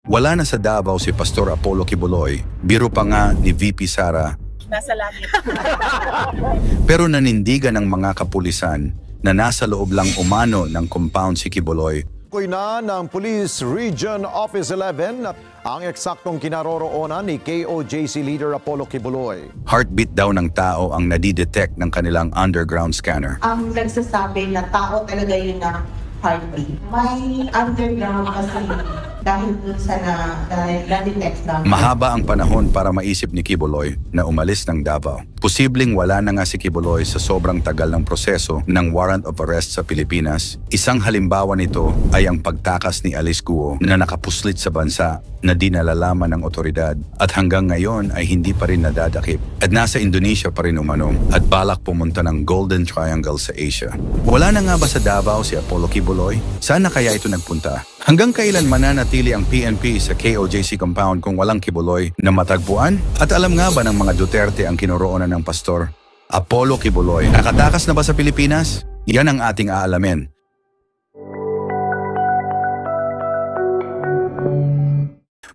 Wala na sa Davao si Pastor Apollo Kibuloy, biro pa nga ni VP Sara. Nasa langit. Pero nanindigan ng mga kapulisan na nasa loob lang umano ng compound si Kibuloy. Tukoy na ng Police Region Office 11 ang eksaktong kinaroroonan ni KOJC leader Apollo Kibuloy. Heartbeat daw ng tao ang nadidetect ng kanilang underground scanner. Ang nagsasabi na tao talaga yun na heartbeat. May underground kasi dahil dun sa na-detect lang. Mahaba ang panahon para maisip ni Kibuloy na umalis ng Davao. Posibleng wala na nga si Kibuloy sa sobrang tagal ng proseso ng warrant of arrest sa Pilipinas. Isang halimbawa nito ay ang pagtakas ni Alice Guo na nakapuslit sa bansa na di nalalaman ng otoridad at hanggang ngayon ay hindi pa rin nadadakip at nasa Indonesia pa rin umano at balak pumunta ng Golden Triangle sa Asia. Wala na nga ba sa Davao si Apollo Kibuloy? Saan na kaya ito nagpunta? Hanggang kailan mananatili ang PNP sa KOJC compound kung walang Kibuloy na matagpuan? At alam nga ba ng mga Duterte ang kinuroonan ng pastor? Apollo Kibuloy, nakatakas na ba sa Pilipinas? Yan ang ating aalamin.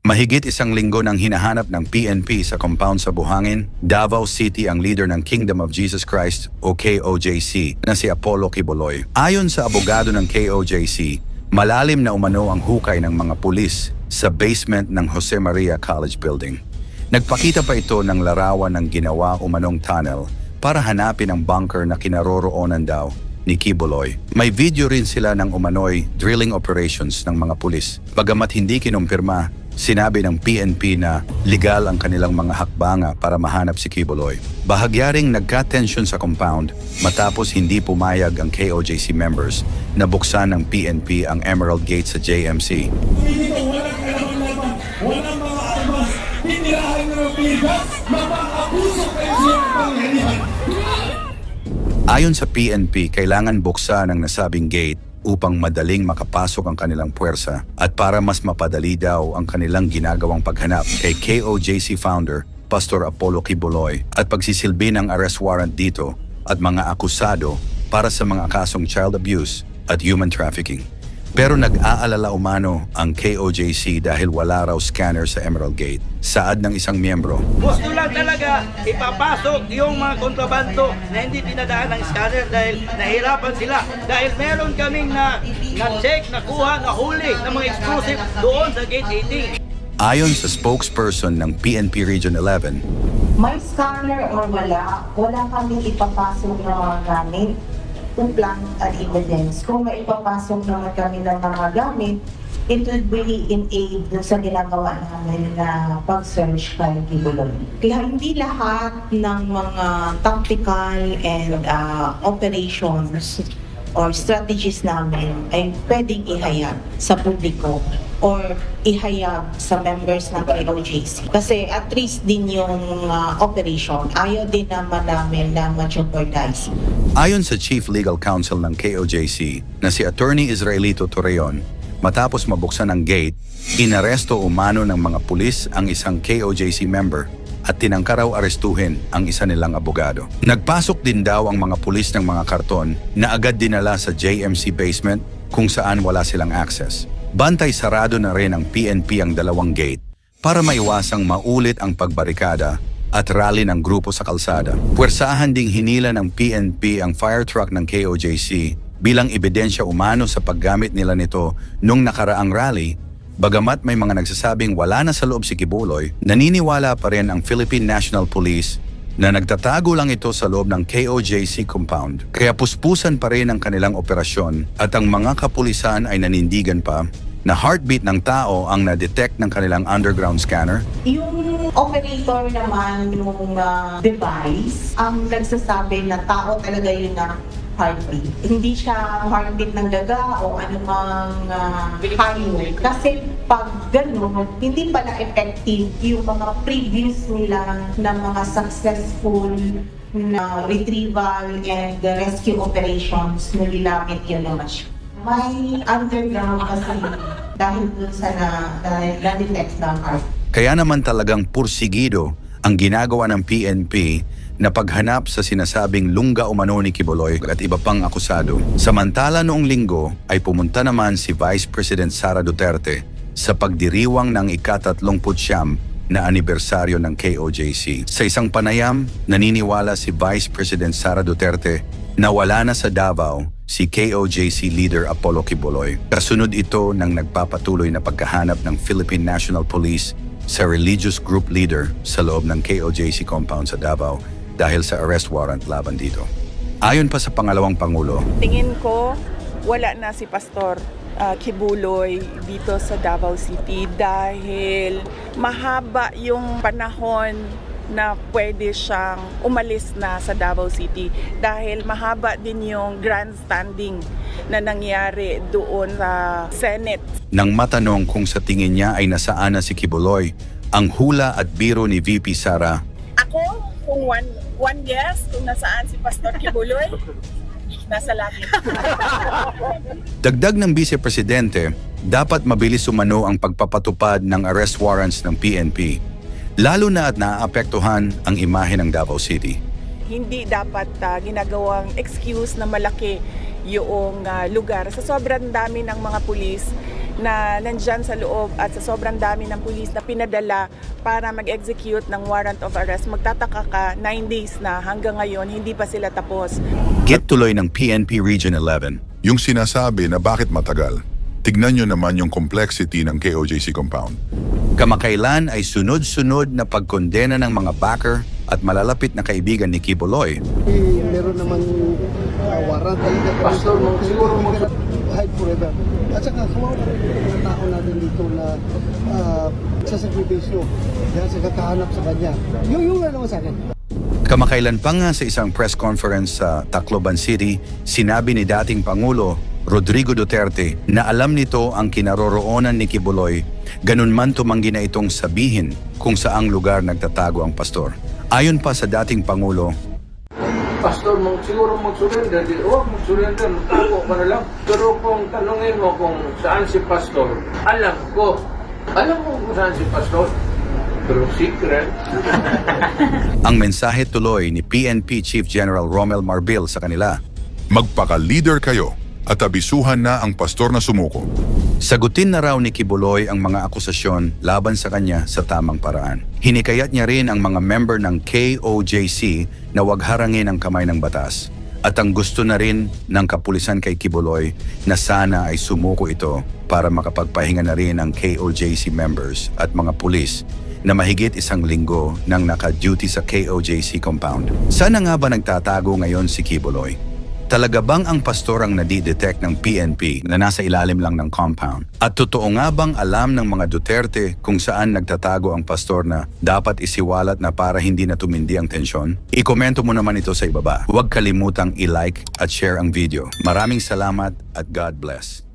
Mahigit isang linggo nang hinahanap ng PNP sa compound sa Buhangin, Davao City ang leader ng Kingdom of Jesus Christ o KOJC na si Apollo Kibuloy. Ayon sa abogado ng KOJC, malalim na umano ang hukay ng mga pulis sa basement ng Jose Maria College Building. Nagpakita pa ito ng larawan ng ginawa umanong tunnel para hanapin ang bunker na kinaroroonan daw ni Kibuloy. May video rin sila ng umano'y drilling operations ng mga pulis. Bagamat hindi kinumpirma, sinabi ng PNP na legal ang kanilang mga hakbanga para mahanap si Kibuloy. Bahagyaring nagka-tension sa compound matapos hindi pumayag ang KOJC members na buksan ng PNP ang Emerald Gate sa JMC. Walang mga armas, tinirahan ng bigas, mapang-abuso kayo siya ng pangyarihan. Ayon sa PNP, kailangan buksan ang nasabing gate upang madaling makapasok ang kanilang puwersa at para mas mapadali daw ang kanilang ginagawang paghanap kay KOJC founder Pastor Apollo Kibuloy at pagsisilbi ng arrest warrant dito at mga akusado para sa mga kasong child abuse at human trafficking. Pero nag-aalala umano ang KOJC dahil wala raw scanner sa Emerald Gate. Saad ng isang miyembro. Gusto lang talaga ipapasok yung mga kontrabando na hindi pinadaan ng scanner dahil nahirapan sila. Dahil meron kaming na-check, nakuha, nahuli ng mga exclusive doon sa Gate 18. Ayon sa spokesperson ng PNP Region 11, May scanner or wala kami ipapasok na mga gamit. Plan at evidence. Kung maipapasok naman kami ng mga gamit, it would really in aid sa ginagawa namin na pag-search kay Kibuloy. Kaya hindi lahat ng mga tactical and operations or strategies namin ay pwedeng ihayag sa publiko or ihayag sa members ng KOJC. Kasi at least din yung operation, ayaw din naman namin na ma-jeopardize. ayon sa Chief Legal Counsel ng KOJC na si Attorney Israelito Torreon, matapos mabuksan ang gate, inaresto umano ng mga pulis ang isang KOJC member at tinangka raw arestuhin ang isa nilang abogado. Nagpasok din daw ang mga pulis ng mga karton na agad dinala sa JMC basement kung saan wala silang access. Bantay sarado na rin ng PNP ang dalawang gate para maiwasang maulit ang pagbarikada at rally ng grupo sa kalsada. Puwersahan ding hinila ng PNP ang fire truck ng KOJC bilang ebidensya umano sa paggamit nila nito nung nakaraang rally. Bagamat may mga nagsasabing wala na sa loob si Kibuloy, naniniwala pa rin ang Philippine National Police na nagtatago lang ito sa loob ng KOJC compound. Kaya puspusan pa rin ang kanilang operasyon at ang mga kapulisan ay nanindigan pa na heartbeat ng tao ang na-detect ng kanilang underground scanner. Yung operator naman ng device, ang nagsasabi na tao talaga yun na heartbeat. Hindi siya heartbeat ng daga o anumang hayop. Kasi pag gano'n, hindi pala effective yung mga previous nila na mga successful na retrieval and rescue operations na ginamit yun naman siya. May underground kasi dahil dun sa na-detect ng heart. Kaya naman talagang pursigido ang ginagawa ng PNP na paghanap sa sinasabing lungga umano ni Kibuloy at iba pang akusado. Samantala noong linggo ay pumunta naman si Vice President Sara Duterte sa pagdiriwang ng ika-39 na anibersaryo ng KOJC. Sa isang panayam, naniniwala si Vice President Sara Duterte na wala na sa Davao si KOJC leader Apollo Quiboloy. Kasunod ito ng nagpapatuloy na pagkahanap ng Philippine National Police sa religious group leader sa loob ng KOJC compound sa Davao dahil sa arrest warrant laban dito. Ayon pa sa pangalawang Pangulo, tingin ko wala na si Pastor Quiboloy dito sa Davao City dahil mahaba yung panahon na pwede siyang umalis na sa Davao City dahil mahaba din yung grandstanding na nangyari doon sa Senate. Nang matanong kung sa tingin niya ay nasaan na si Quiboloy, ang hula at biro ni VP Sara, Ako, kung one guess kung nasaan si Pastor Quiboloy, nasa langit. dagdag ng Vice Presidente, dapat mabilis umano ang pagpapatupad ng arrest warrants ng PNP, lalo na at naaapektuhan ang imahe ng Davao City. Hindi dapat ginagawang excuse na malaki yung lugar sa sobrang dami ng mga pulis na nandyan sa loob at sa sobrang dami ng pulis na pinadala para mag-execute ng warrant of arrest. Magtataka ka, 9 days na hanggang ngayon hindi pa sila tapos. Git tuloy ng PNP Region 11. Yung sinasabi na bakit matagal, tignan nyo naman yung complexity ng KOJC compound. Kamakailan ay sunod-sunod na pagkondena ng mga backer at malalapit na kaibigan ni Quiboloy. Meron naman warrant. Pastor, siguro hide forever. At saka kumawa na rin mga tao natin dito na sasakripisyo dahil sa kakahanap sa kanya. Yung na naman sa akin. Kamakailan pa nga sa isang press conference sa Tacloban City, sinabi ni dating Pangulo Rodrigo Duterte na alam nito ang kinaroroonan ni Quiboloy, ganun man tumanggi na itong sabihin kung saang lugar nagtatago ang pastor. Ayon pa sa dating Pangulo, Pastor, siguro mag-surrender. Huwag mag-surrender, tago ka na lang. Pero kung tanongin mo kung saan si Pastor, alam ko. Alam mo kung saan si Pastor. Pero secret. Ang mensahe tuloy ni PNP Chief General Romel Marbil sa kanila, Magpaka-leader kayo at abisuhan na ang pastor na sumuko. sagutin na raw ni Quiboloy ang mga akusasyon laban sa kanya sa tamang paraan. Hinikayat niya rin ang mga member ng KOJC na wag harangin ang kamay ng batas. At ang gusto na rin ng kapulisan kay Quiboloy na sana ay sumuko ito para makapagpahinga na rin ang KOJC members at mga pulis na mahigit 1 linggo nang naka-duty sa KOJC compound. Sana nga ba nagtatago ngayon si Quiboloy? Talaga bang ang pastor ang nadi-detect ng PNP na nasa ilalim lang ng compound? At totoo nga bang alam ng mga Duterte kung saan nagtatago ang pastor na dapat isiwalat na para hindi na tumindi ang tensyon? I-komento mo naman ito sa ibaba. Huwag kalimutang i-like at share ang video. Maraming salamat at God bless.